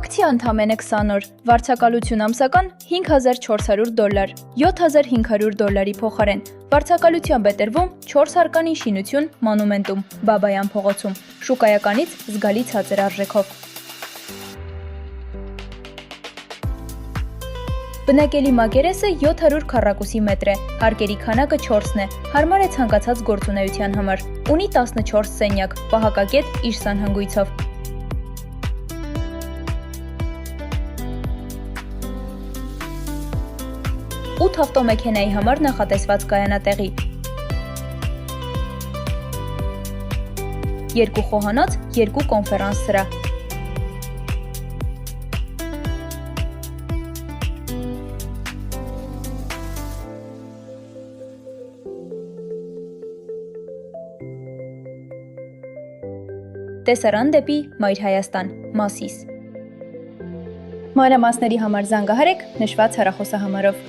Ակցիա ընդամենը 20 օր, վարձակալություն ամսական $5,400, $7,500 փոխարեն, վարձակալությամբ է տրվում 4 հարկանի շինություն Մանումենտում, Բաբայան փողոցում, շուկայականից զգալի ցածր արժեքով։ Բնակելի մակերեսը 700 քառակուսի մետր է, հարկերի քանակը 4-ն է, հարմար է ցանկացած գործունեության համար, ունի 14 սենյակ, պահակակետ իր սանհանգույցով։ 8 ավտոմեքենայի համար նախատեսված կայանատեղի, 2 խոհանոց, 2 կոնֆերանս սրահ։ Տեսարան դեպի Մայր Հայաստան, Մասիս։ Մանրամասների համար զանգահարեք նշված հեռախոսահամարով։